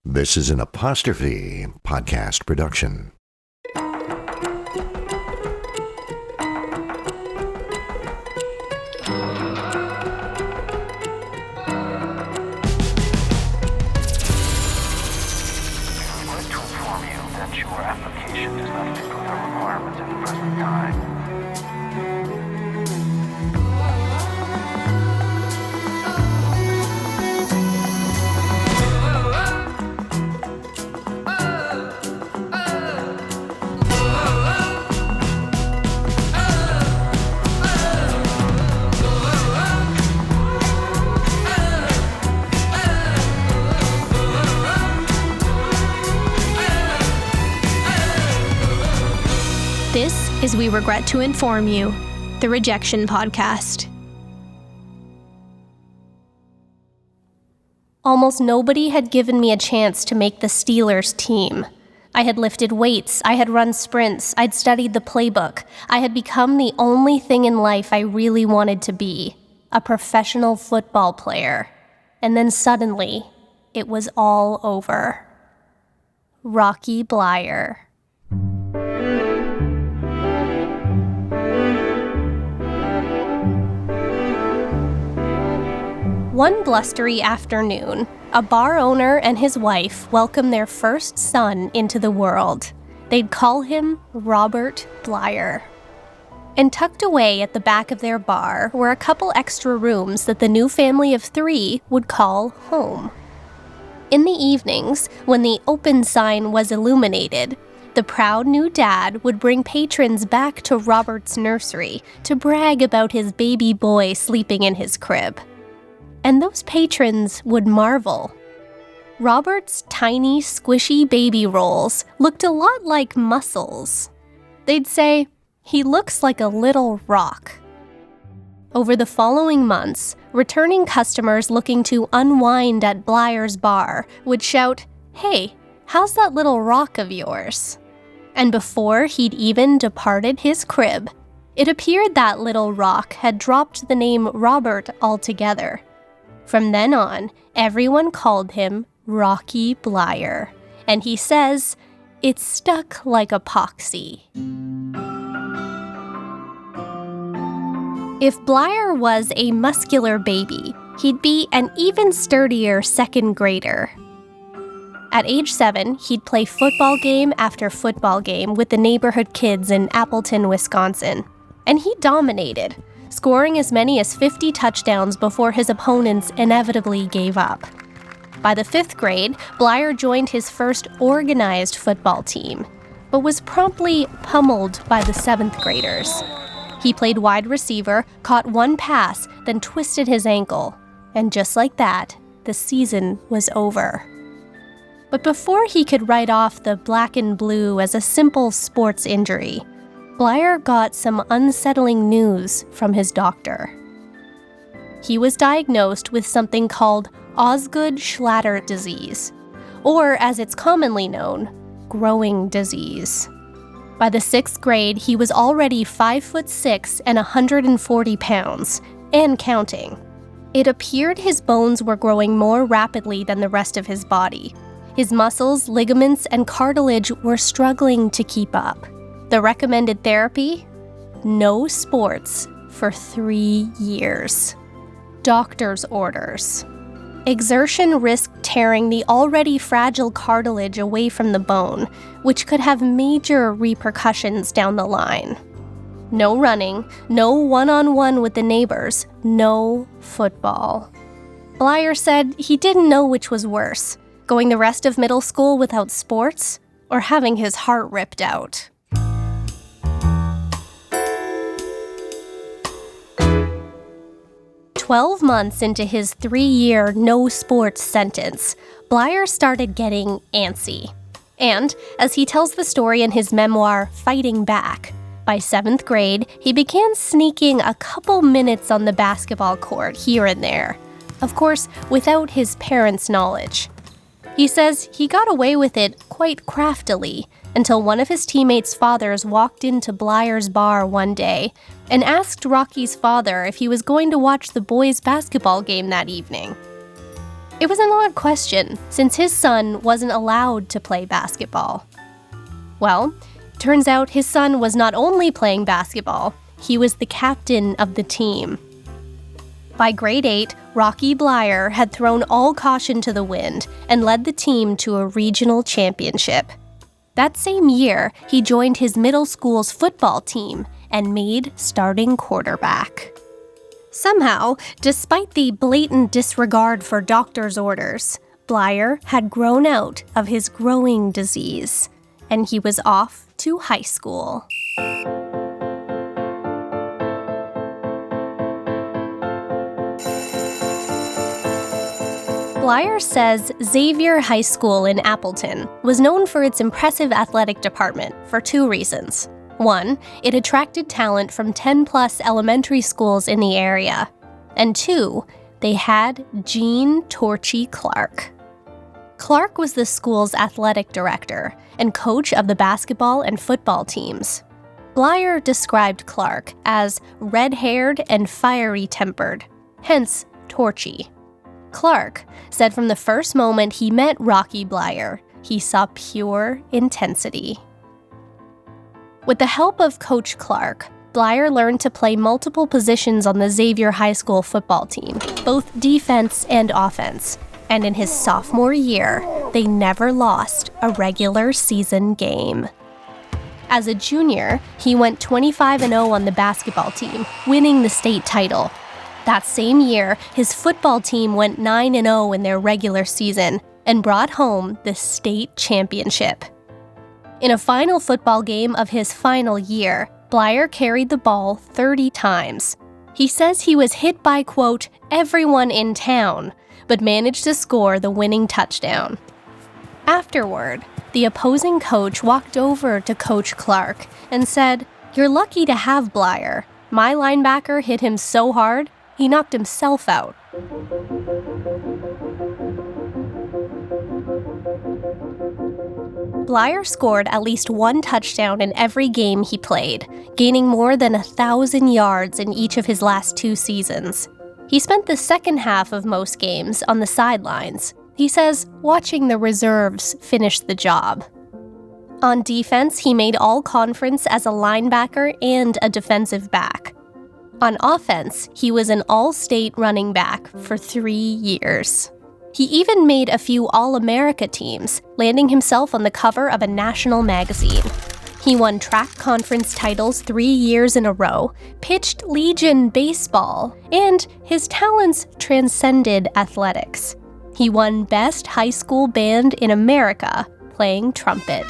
This is an Apostrophe podcast production. This is We Regret to Inform You, the Rejection podcast. Almost nobody had given me a chance to make the Steelers team. I had lifted weights, I had run sprints, I'd studied the playbook. I had become the only thing in life I really wanted to be, a professional football player. And then suddenly, it was all over. Rocky Bleier. One blustery afternoon, a bar owner and his wife welcomed their first son into the world. They'd call him Robert Bleier. And tucked away at the back of their bar were a couple extra rooms that the new family of 3 would call home. In the evenings, when the open sign was illuminated, the proud new dad would bring patrons back to Robert's nursery to brag about his baby boy sleeping in his crib. And those patrons would marvel. Robert's tiny, squishy baby rolls looked a lot like mussels. They'd say, "He looks like a little rock." Over the following months, returning customers looking to unwind at Bleier's bar would shout, "Hey, how's that little rock of yours?" And before he'd even departed his crib, it appeared that little rock had dropped the name Robert altogether. From then on, everyone called him Rocky Bleier, and he says, "It stuck like epoxy." If Bleier was a muscular baby, he'd be an even sturdier second grader. At age 7, he'd play football game after football game with the neighborhood kids in Appleton, Wisconsin, and he dominated, scoring as many as 50 touchdowns before his opponents inevitably gave up. By the 5th grade, Bleier joined his first organized football team, but was promptly pummeled by the 7th graders. He played wide receiver, caught one pass, then twisted his ankle, and just like that, the season was over. But before he could write off the black and blue as a simple sports injury, Bleier got some unsettling news from his doctor. He was diagnosed with something called Osgood-Schlatter disease, or as it's commonly known, growing disease. By the 6th grade, he was already 5'6" and 140 pounds, and counting. It appeared his bones were growing more rapidly than the rest of his body. His muscles, ligaments, and cartilage were struggling to keep up. The recommended therapy? No sports for 3 years. Doctor's orders. Exertion risked tearing the already fragile cartilage away from the bone, which could have major repercussions down the line. No running, no one-on-one with the neighbors, no football. Bleier said he didn't know which was worse, going the rest of middle school without sports or having his heart ripped out. "12 months into his 3-year no-sports sentence, Bleier started getting antsy. And, as he tells the story in his memoir, Fighting Back, by 7th grade, he began sneaking a couple minutes on the basketball court here and there, of course, without his parents' knowledge. He says he got away with it quite craftily until one of his teammates' fathers walked into Bleier's bar one day and asked Rocky's father if he was going to watch the boys' basketball game that evening. It was an odd question, since his son wasn't allowed to play basketball. Well, turns out his son was not only playing basketball, he was the captain of the team. By grade 8, Rocky Bleier had thrown all caution to the wind and led the team to a regional championship. That same year, he joined his middle school's football team and made starting quarterback. Somehow, despite the blatant disregard for doctor's orders, Bleier had grown out of his growing disease, and he was off to high school. Bleier says Xavier High School in Appleton was known for its impressive athletic department for 2 reasons. 1, it attracted talent from 10-plus elementary schools in the area. And 2, they had Gene Torchy Clark. Clark was the school's athletic director and coach of the basketball and football teams. Bleier described Clark as red-haired and fiery-tempered, hence Torchy. Clark said from the first moment he met Rocky Bleier, he saw pure intensity. With the help of Coach Clark, Bleier learned to play multiple positions on the Xavier High School football team, both defense and offense, and in his sophomore year, they never lost a regular season game. As a junior, he went 25-0 on the basketball team, winning the state title. That same year, his football team went 9-0 in their regular season and brought home the state championship. In a final football game of his final year, Bleier carried the ball 30 times. He says he was hit by, quote, everyone in town, but managed to score the winning touchdown. Afterward, the opposing coach walked over to Coach Clark and said, "You're lucky to have Bleier. My linebacker hit him so hard, he knocked himself out." Bleier scored at least 1 touchdown in every game he played, gaining more than 1,000 yards in each of his last 2 seasons. He spent the second half of most games on the sidelines. He says watching the reserves finish the job. On defense, he made all-conference as a linebacker and a defensive back. On offense, he was an all-state running back for 3 years. He even made a few All-America teams, landing himself on the cover of a national magazine. He won track conference titles 3 years in a row, pitched Legion baseball, and his talents transcended athletics. He won Best High School Band in America, playing trumpet.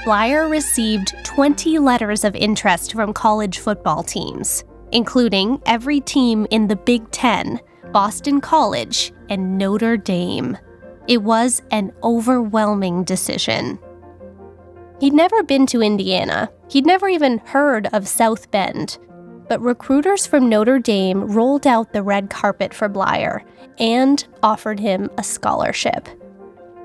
Bleier received 20 letters of interest from college football teams, including every team in the Big Ten, Boston College, and Notre Dame. It was an overwhelming decision. He'd never been to Indiana. He'd never even heard of South Bend. But recruiters from Notre Dame rolled out the red carpet for Bleier and offered him a scholarship.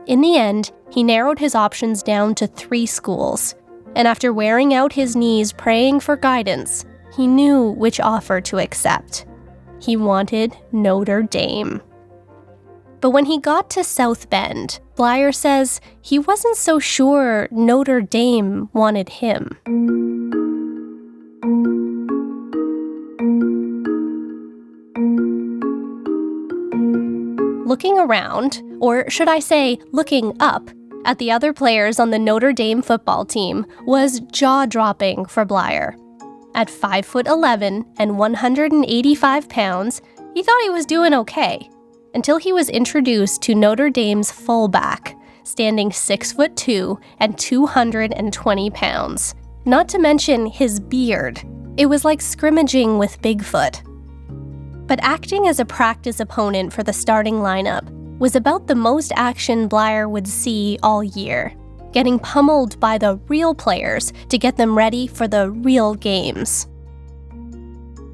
In the end, he narrowed his options down to 3 schools, and after wearing out his knees praying for guidance, he knew which offer to accept. He wanted Notre Dame. But when he got to South Bend, Bleier says he wasn't so sure Notre Dame wanted him. Looking around, or should I say looking up, at the other players on the Notre Dame football team was jaw-dropping for Bleier. At 5'11" and 185 pounds, he thought he was doing okay, until he was introduced to Notre Dame's fullback, standing 6'2" and 220 pounds. Not to mention his beard. It was like scrimmaging with Bigfoot. But acting as a practice opponent for the starting lineup was about the most action Bleier would see all year, getting pummeled by the real players to get them ready for the real games.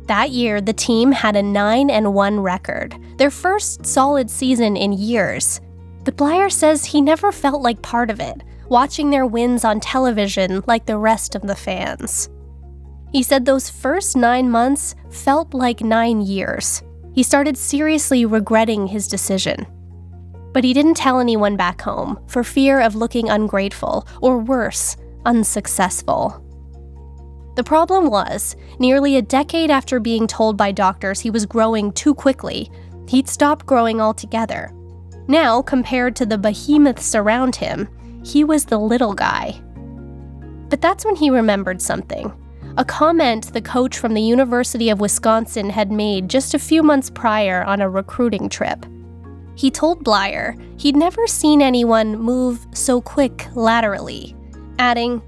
That year, the team had a 9-1 record, their first solid season in years. But Bleier says he never felt like part of it, watching their wins on television like the rest of the fans. He said those first 9 months felt like 9 years. he started seriously regretting his decision. But he didn't tell anyone back home for fear of looking ungrateful, or worse, unsuccessful. The problem was, nearly a decade after being told by doctors he was growing too quickly, he'd stopped growing altogether. Now, compared to the behemoths around him, he was the little guy. But that's when he remembered something. A comment the coach from the University of Wisconsin had made just a few months prior on a recruiting trip. He told Bleier he'd never seen anyone move so quick laterally, adding,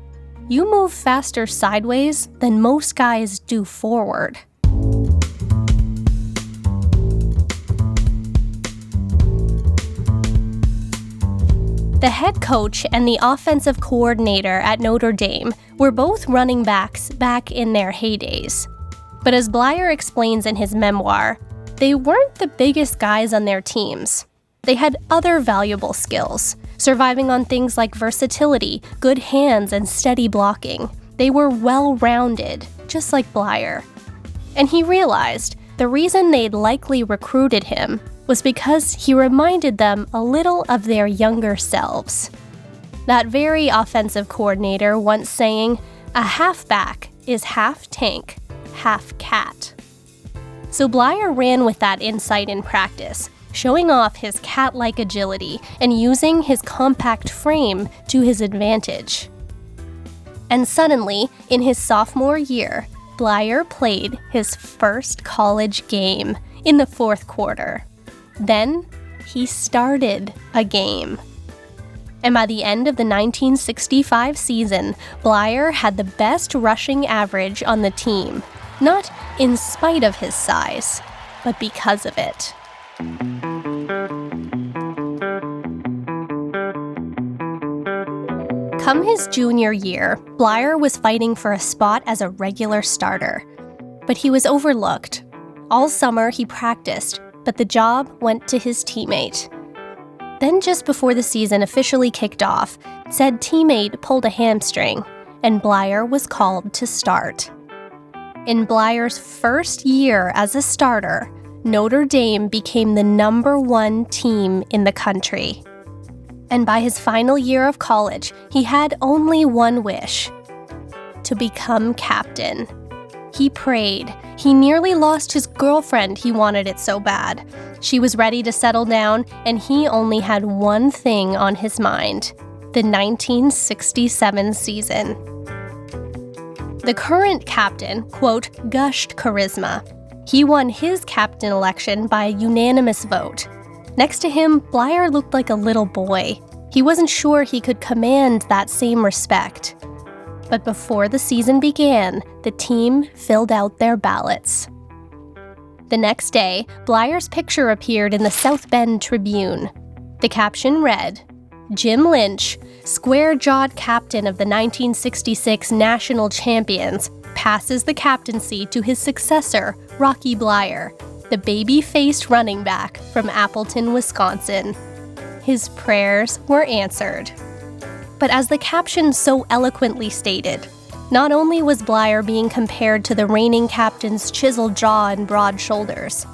"You move faster sideways than most guys do forward." The head coach and the offensive coordinator at Notre Dame were both running backs back in their heydays. But as Bleier explains in his memoir, they weren't the biggest guys on their teams. They had other valuable skills, surviving on things like versatility, good hands, and steady blocking. They were well-rounded, just like Bleier. And he realized the reason they'd likely recruited him was because he reminded them a little of their younger selves. That very offensive coordinator once saying, "A halfback is half tank, half cat." So Bleier ran with that insight in practice, showing off his cat-like agility and using his compact frame to his advantage. And suddenly, in his sophomore year, Bleier played his first college game in the fourth quarter. Then, he started a game. And by the end of the 1965 season, Bleier had the best rushing average on the team, not in spite of his size, but because of it. Come his junior year, Bleier was fighting for a spot as a regular starter. But he was overlooked. All summer he practiced, but the job went to his teammate. Then just before the season officially kicked off, said teammate pulled a hamstring, and Bleier was called to start. In Bleier's first year as a starter, Notre Dame became the #1 team in the country. And by his final year of college, he had only one wish: to become captain. He prayed. He nearly lost his girlfriend, he wanted it so bad. She was ready to settle down, and he only had one thing on his mind: the 1967 season. The current captain, quote, gushed charisma. He won his captain election by a unanimous vote. Next to him, Bleier looked like a little boy. He wasn't sure he could command that same respect. But before the season began, the team filled out their ballots. The next day, Bleier's picture appeared in the South Bend Tribune. The caption read, "Jim Lynch, square-jawed captain of the 1966 national champions, passes the captaincy to his successor, Rocky Bleier, the baby-faced running back from Appleton, Wisconsin." His prayers were answered. But as the caption so eloquently stated, not only was Bleier being compared to the reigning captain's chiseled jaw and broad shoulders,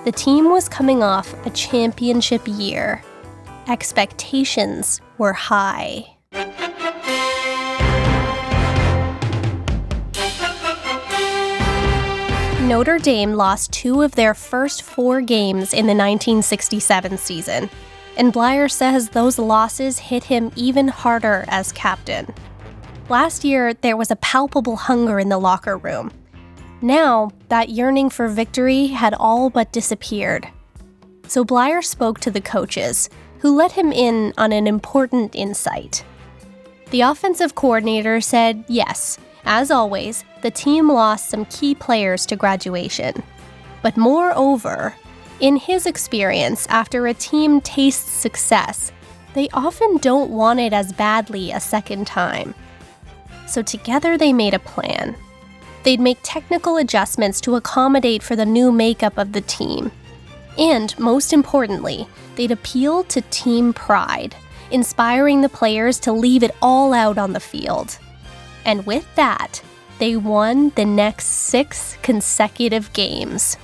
the team was coming off a championship year. Expectations were high. Notre Dame lost 2 of their first 4 games in the 1967 season, and Bleier says those losses hit him even harder as captain. Last year, there was a palpable hunger in the locker room. Now, that yearning for victory had all but disappeared. So Bleier spoke to the coaches, who let him in on an important insight. The offensive coordinator said, yes, as always, the team lost some key players to graduation. But moreover, in his experience, after a team tastes success, they often don't want it as badly a second time. So together they made a plan. They'd make technical adjustments to accommodate for the new makeup of the team. And most importantly, they'd appeal to team pride, inspiring the players to leave it all out on the field. And with that, they won the next 6 consecutive games.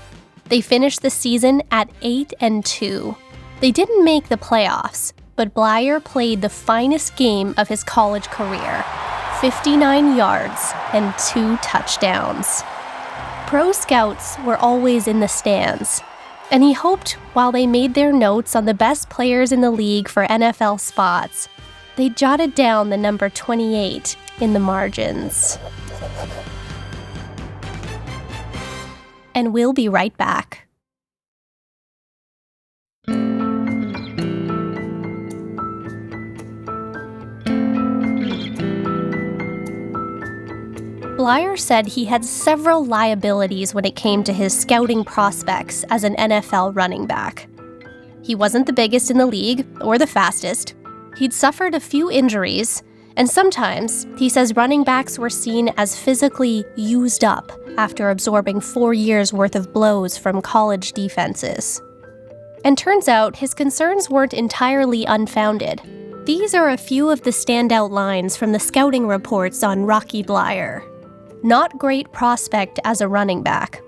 They finished the season at 8-2. They didn't make the playoffs, but Bleier played the finest game of his college career, 59 yards and 2 touchdowns. Pro scouts were always in the stands, and he hoped while they made their notes on the best players in the league for NFL spots, they jotted down the number 28 in the margins. And we'll be right back. Bleier said he had several liabilities when it came to his scouting prospects as an NFL running back. He wasn't the biggest in the league or the fastest. He'd suffered a few injuries, and sometimes he says running backs were seen as physically used up after absorbing 4 years' worth of blows from college defenses. And turns out his concerns weren't entirely unfounded. These are a few of the standout lines from the scouting reports on Rocky Bleier. Not great prospect as a running back.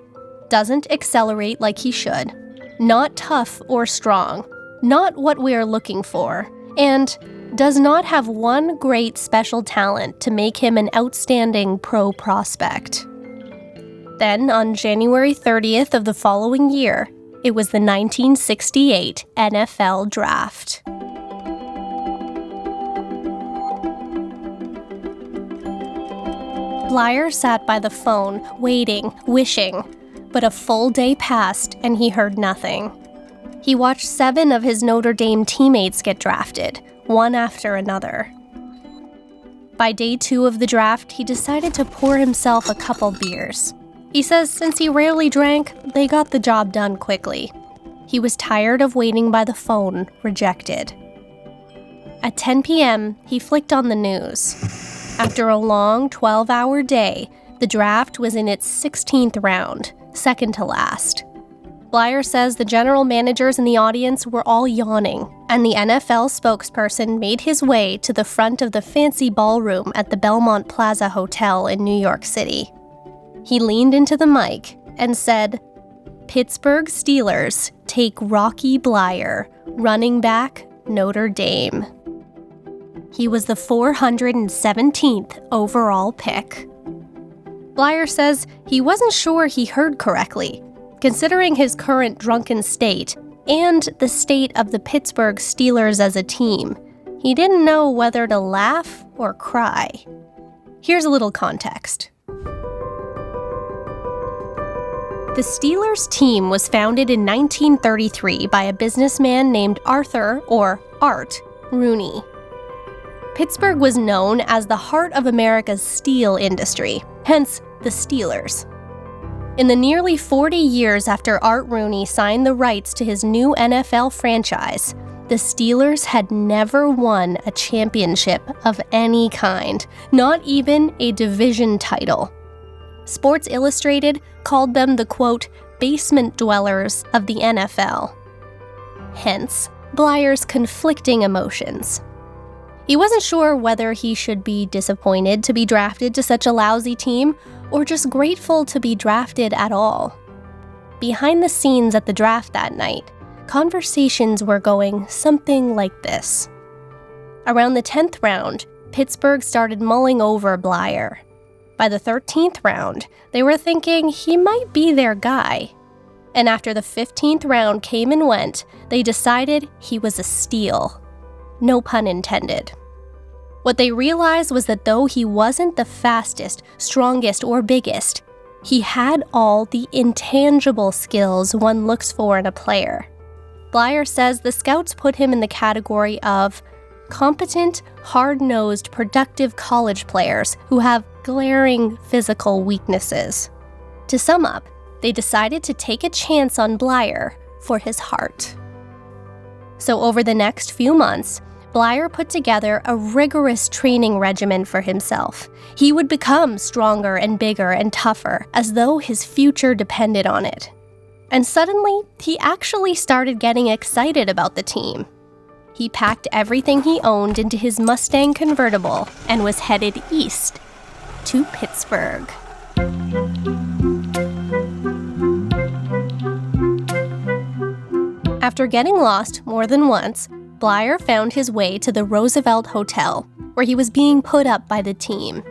Doesn't accelerate like he should. Not tough or strong. Not what we are looking for. And does not have one great special talent to make him an outstanding pro prospect. Then, on January 30th of the following year, it was the 1968 NFL Draft. Bleier sat by the phone, waiting, wishing, but a full day passed and he heard nothing. He watched 7 of his Notre Dame teammates get drafted, one after another. By day 2 of the draft, he decided to pour himself a couple beers. He says since he rarely drank, they got the job done quickly. He was tired of waiting by the phone, rejected. At 10 p.m., he flicked on the news. After a long 12-hour day, the draft was in its 16th round, second to last. Bleier says the general managers in the audience were all yawning, and the NFL spokesperson made his way to the front of the fancy ballroom at the Belmont Plaza Hotel in New York City. He leaned into the mic and said, "Pittsburgh Steelers take Rocky Bleier, running back, Notre Dame." He was the 417th overall pick. Bleier says he wasn't sure he heard correctly, considering his current drunken state and the state of the Pittsburgh Steelers as a team. He didn't know whether to laugh or cry. Here's a little context. The Steelers team was founded in 1933 by a businessman named Arthur, or Art, Rooney. Pittsburgh was known as the heart of America's steel industry, hence the Steelers. In the nearly 40 years after Art Rooney signed the rights to his new NFL franchise, the Steelers had never won a championship of any kind, not even a division title. Sports Illustrated called them the, quote, basement dwellers of the NFL. Hence, Bleier's conflicting emotions. He wasn't sure whether he should be disappointed to be drafted to such a lousy team or just grateful to be drafted at all. Behind the scenes at the draft that night, conversations were going something like this. Around the 10th round, Pittsburgh started mulling over Bleier. By the 13th round, they were thinking he might be their guy. And after the 15th round came and went, they decided he was a steal. No pun intended. What they realized was that though he wasn't the fastest, strongest, or biggest, he had all the intangible skills one looks for in a player. Bleier says the scouts put him in the category of competent, hard-nosed, productive college players who have glaring physical weaknesses. To sum up, they decided to take a chance on Bleier for his heart. So over the next few months, Bleier put together a rigorous training regimen for himself. He would become stronger and bigger and tougher, as though his future depended on it. And suddenly, he actually started getting excited about the team. He packed everything he owned into his Mustang convertible and was headed east to Pittsburgh. After getting lost more than once, Bleier found his way to the Roosevelt Hotel, where he was being put up by the team.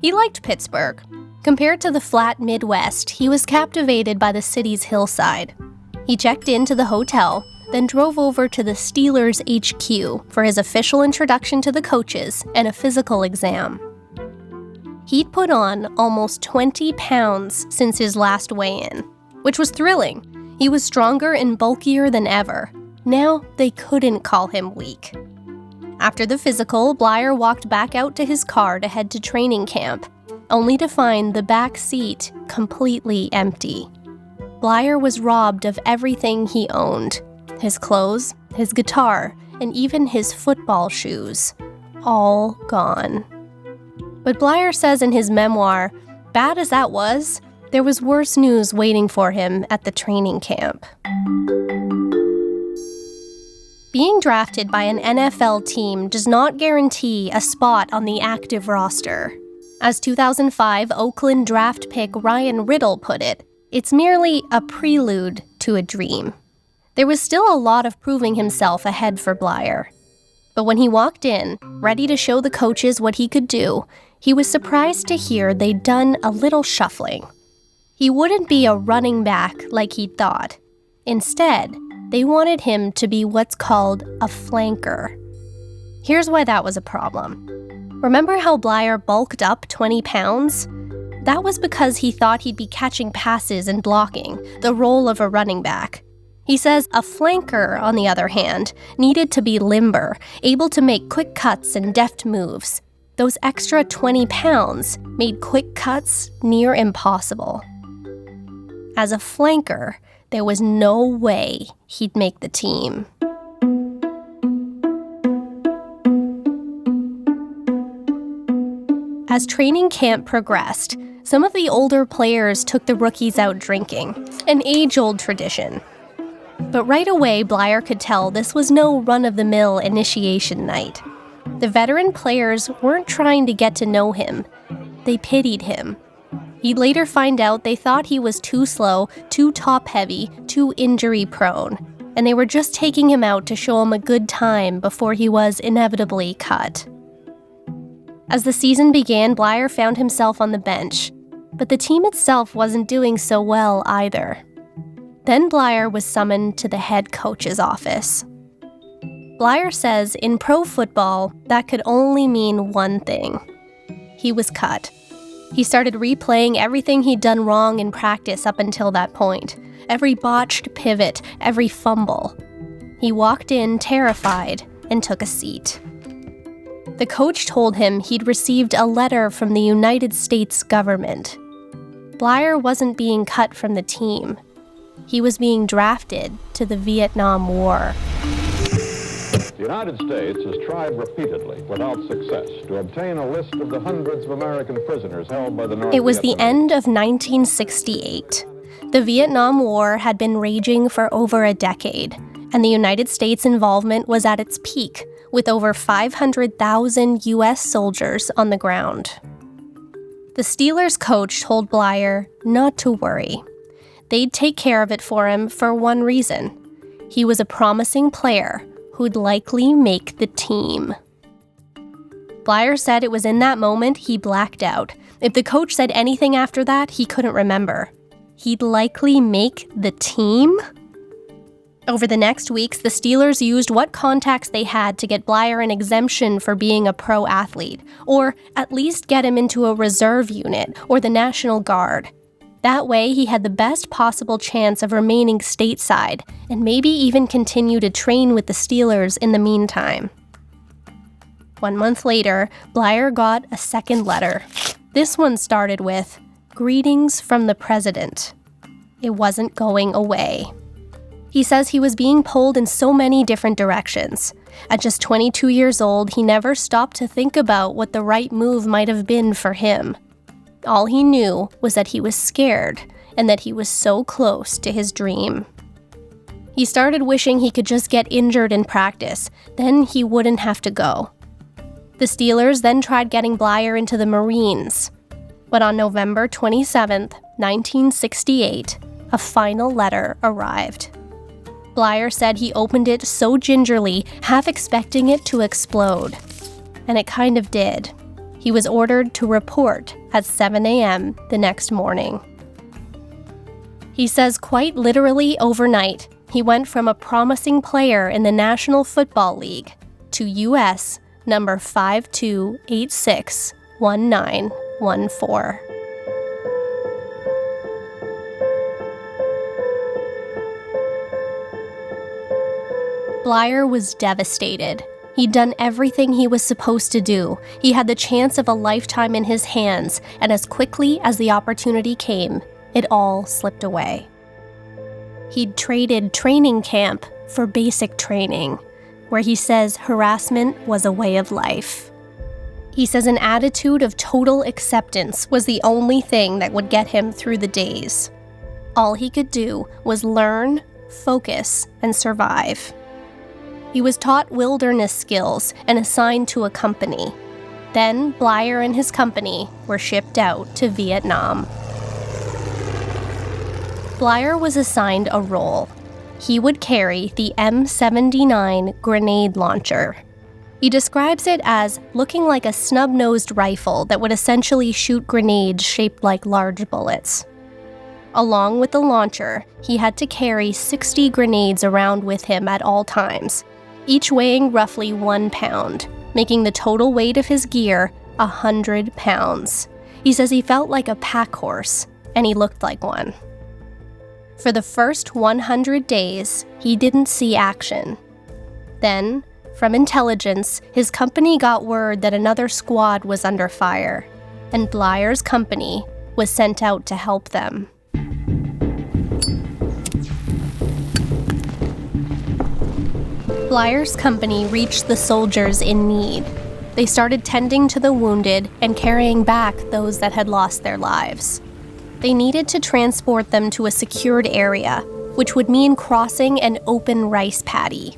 He liked Pittsburgh. Compared to the flat Midwest, he was captivated by the city's hillside. He checked into the hotel, then drove over to the Steelers HQ for his official introduction to the coaches and a physical exam. He'd put on almost 20 pounds since his last weigh-in, which was thrilling. He was stronger and bulkier than ever. Now they couldn't call him weak. After the physical, Bleier walked back out to his car to head to training camp, only to find the back seat completely empty. Bleier was robbed of everything he owned: his clothes, his guitar, and even his football shoes. All gone. But Bleier says in his memoir, bad as that was, there was worse news waiting for him at the training camp. Being drafted by an NFL team does not guarantee a spot on the active roster. As 2005 Oakland draft pick Ryan Riddle put it, it's merely a prelude to a dream. There was still a lot of proving himself ahead for Bleier. But when he walked in, ready to show the coaches what he could do, he was surprised to hear they'd done a little shuffling. He wouldn't be a running back like he'd thought. Instead, they wanted him to be what's called a flanker. Here's why that was a problem. Remember how Bleier bulked up 20 pounds? That was because he thought he'd be catching passes and blocking, the role of a running back. He says a flanker, on the other hand, needed to be limber, able to make quick cuts and deft moves. Those extra 20 pounds made quick cuts near impossible. As a flanker, there was no way he'd make the team. As training camp progressed, some of the older players took the rookies out drinking, an age-old tradition. But right away, Bleier could tell this was no run-of-the-mill initiation night. The veteran players weren't trying to get to know him. They pitied him. He'd later find out they thought he was too slow, too top-heavy, too injury-prone, and they were just taking him out to show him a good time before he was inevitably cut. As the season began, Bleier found himself on the bench, but the team itself wasn't doing so well either. Then Bleier was summoned to the head coach's office. Bleier says in pro football, that could only mean one thing. He was cut. He started replaying everything he'd done wrong in practice up until that point. Every botched pivot, every fumble. He walked in terrified and took a seat. The coach told him he'd received a letter from the United States government. Bleier wasn't being cut from the team. He was being drafted to the Vietnam War. The United States has tried repeatedly, without success, to obtain a list of the hundreds of American prisoners held by the North It was the Vietnamese. end of 1968. The Vietnam War had been raging for over a decade, and the United States' involvement was at its peak, with over 500,000 U.S. soldiers on the ground. The Steelers coach told Bleier not to worry. They'd take care of it for him for one reason. He was a promising player who'd likely make the team. Bleier said it was in that moment he blacked out. If the coach said anything after that, he couldn't remember. He'd likely make the team? Over the next weeks, the Steelers used what contacts they had to get Bleier an exemption for being a pro athlete, or at least get him into a reserve unit or the National Guard. That way, he had the best possible chance of remaining stateside and maybe even continue to train with the Steelers in the meantime. 1 month later, Bleier got a second letter. This one started with, "Greetings from the President." It wasn't going away. He says he was being pulled in so many different directions. At just 22 years old, he never stopped to think about what the right move might have been for him. All he knew was that he was scared and that he was so close to his dream. He started wishing he could just get injured in practice, then he wouldn't have to go. The Steelers then tried getting Bleier into the Marines. But on November 27, 1968, a final letter arrived. Bleier said he opened it so gingerly, half expecting it to explode. And it kind of did. He was ordered to report at 7 a.m. the next morning. He says quite literally overnight, he went from a promising player in the National Football League to U.S. number 52861914. Bleier was devastated. He'd done everything he was supposed to do. He had the chance of a lifetime in his hands, and as quickly as the opportunity came, it all slipped away. He'd traded training camp for basic training, where he says harassment was a way of life. He says an attitude of total acceptance was the only thing that would get him through the days. All he could do was learn, focus, and survive. He was taught wilderness skills and assigned to a company. Then Bleier and his company were shipped out to Vietnam. Bleier was assigned a role. He would carry the M79 grenade launcher. He describes it as looking like a snub-nosed rifle that would essentially shoot grenades shaped like large bullets. Along with the launcher, he had to carry 60 grenades around with him at all times, each weighing roughly 1 pound, making the total weight of his gear 100 pounds. He says he felt like a pack horse, and he looked like one. For the first 100 days, he didn't see action. Then, from intelligence, his company got word that another squad was under fire, and Bleier's company was sent out to help them. Bleier's company reached the soldiers in need. They started tending to the wounded and carrying back those that had lost their lives. They needed to transport them to a secured area, which would mean crossing an open rice paddy.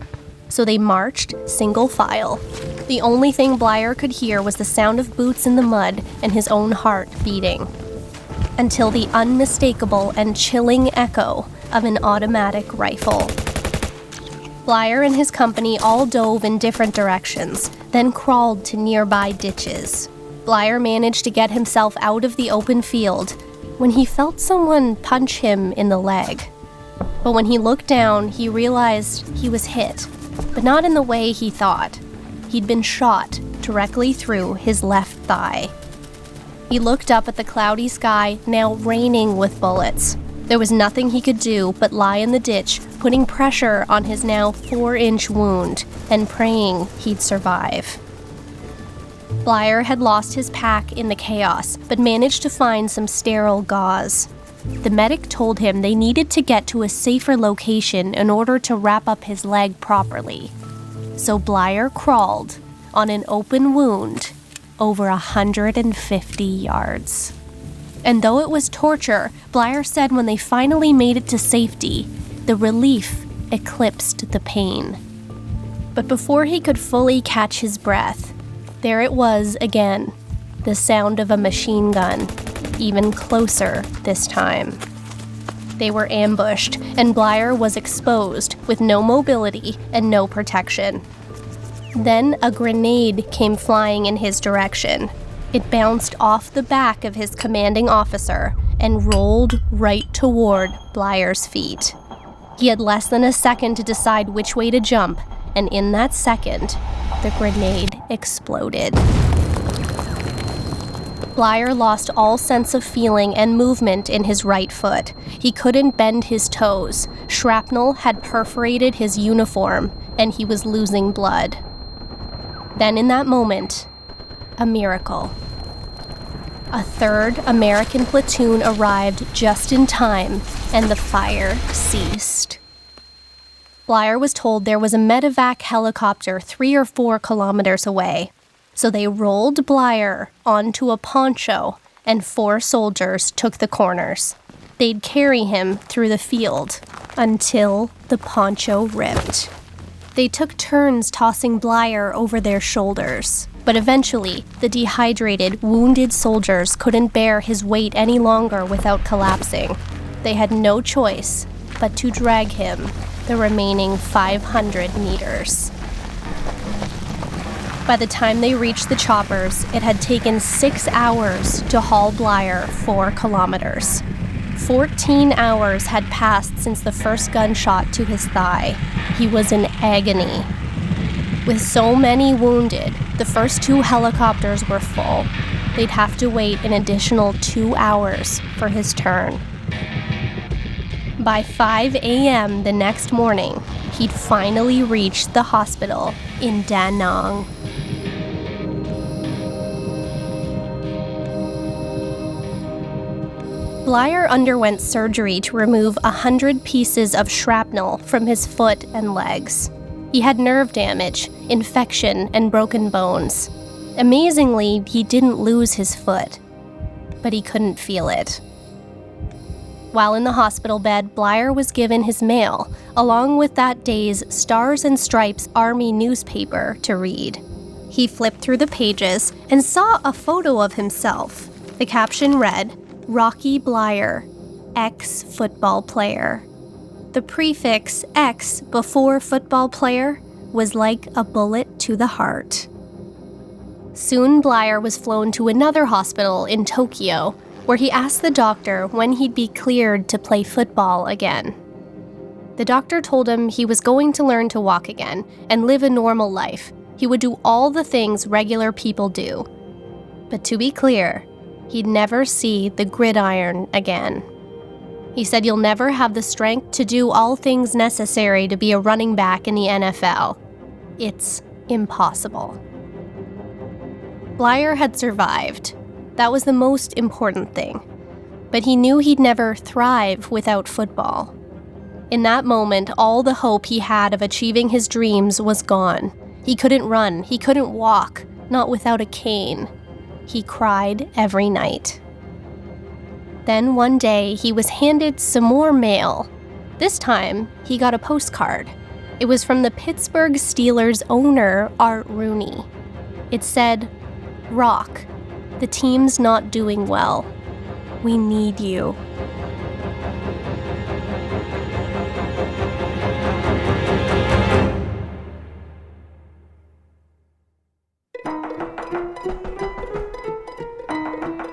So they marched single file. The only thing Bleier could hear was the sound of boots in the mud and his own heart beating, until the unmistakable and chilling echo of an automatic rifle. Bleier and his company all dove in different directions, then crawled to nearby ditches. Bleier managed to get himself out of the open field when he felt someone punch him in the leg. But when he looked down, he realized he was hit, but not in the way he thought. He'd been shot directly through his left thigh. He looked up at the cloudy sky, now raining with bullets. There was nothing he could do but lie in the ditch, putting pressure on his now 4-inch wound and praying he'd survive. Bleier had lost his pack in the chaos, but managed to find some sterile gauze. The medic told him they needed to get to a safer location in order to wrap up his leg properly. So Bleier crawled on an open wound over 150 yards. And though it was torture, Bleier said when they finally made it to safety, the relief eclipsed the pain. But before he could fully catch his breath, there it was again, the sound of a machine gun, even closer this time. They were ambushed, and Bleier was exposed with no mobility and no protection. Then a grenade came flying in his direction. It bounced off the back of his commanding officer and rolled right toward Bleier's feet. He had less than a second to decide which way to jump, and in that second, the grenade exploded. Bleier lost all sense of feeling and movement in his right foot. He couldn't bend his toes. Shrapnel had perforated his uniform, and he was losing blood. Then in that moment, a miracle. A third American platoon arrived just in time, and the fire ceased. Bleier was told there was a medevac helicopter 3 or 4 kilometers away, so they rolled Bleier onto a poncho, and 4 soldiers took the corners. They'd carry him through the field until the poncho ripped. They took turns tossing Bleier over their shoulders. But eventually, the dehydrated, wounded soldiers couldn't bear his weight any longer without collapsing. They had no choice but to drag him the remaining 500 meters. By the time they reached the choppers, it had taken 6 hours to haul Bleier 4 kilometers. 14 hours had passed since the first gunshot to his thigh. He was in agony. With so many wounded, the first 2 helicopters were full. They'd have to wait an additional 2 hours for his turn. By 5 a.m. the next morning, he'd finally reached the hospital in Da Nang. Bleier underwent surgery to remove 100 pieces of shrapnel from his foot and legs. He had nerve damage, infection, and broken bones. Amazingly, he didn't lose his foot, but he couldn't feel it. While in the hospital bed, Bleier was given his mail, along with that day's Stars and Stripes Army newspaper to read. He flipped through the pages and saw a photo of himself. The caption read, "Rocky Bleier, ex-football player." The prefix X before football player was like a bullet to the heart. Soon Bleier was flown to another hospital in Tokyo, where he asked the doctor when he'd be cleared to play football again. The doctor told him he was going to learn to walk again and live a normal life. He would do all the things regular people do. But to be clear, he'd never see the gridiron again. He said, "You'll never have the strength to do all things necessary to be a running back in the NFL. It's impossible." Bleier had survived. That was the most important thing. But he knew he'd never thrive without football. In that moment, all the hope he had of achieving his dreams was gone. He couldn't run, he couldn't walk, not without a cane. He cried every night. Then one day, he was handed some more mail. This time, he got a postcard. It was from the Pittsburgh Steelers owner, Art Rooney. It said, "Rock, the team's not doing well. We need you."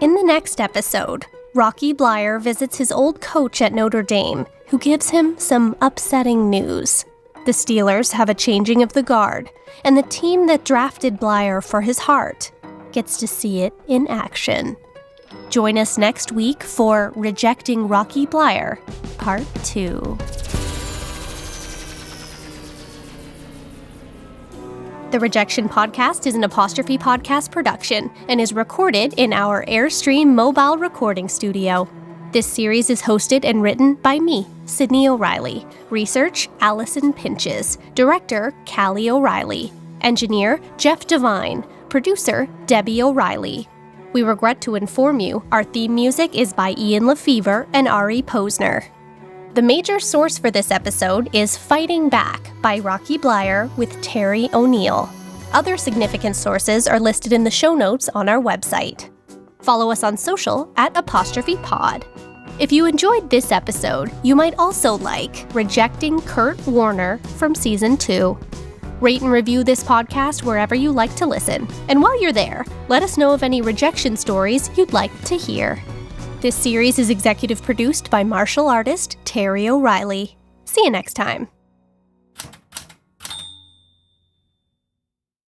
In the next episode, Rocky Bleier visits his old coach at Notre Dame, who gives him some upsetting news. The Steelers have a changing of the guard, and the team that drafted Bleier for his heart gets to see it in action. Join us next week for Rejecting Rocky Bleier, Part 2. The Rejection podcast is an Apostrophe Podcast production and is recorded in our Airstream mobile recording studio. This series is hosted and written by me, Sydney O'Reilly. Research, Allison Pinches. Director, Callie O'Reilly. Engineer, Jeff Devine. Producer, Debbie O'Reilly. We regret to inform you, our theme music is by Ian Lefevre and Ari Posner. The major source for this episode is Fighting Back by Rocky Bleier with Terry O'Neill. Other significant sources are listed in the show notes on our website. Follow us on social at @pod. If you enjoyed this episode, you might also like Rejecting Kurt Warner from Season 2. Rate and review this podcast wherever you like to listen. And while you're there, let us know of any rejection stories you'd like to hear. This series is executive produced by martial artist Terry O'Reilly. See you next time.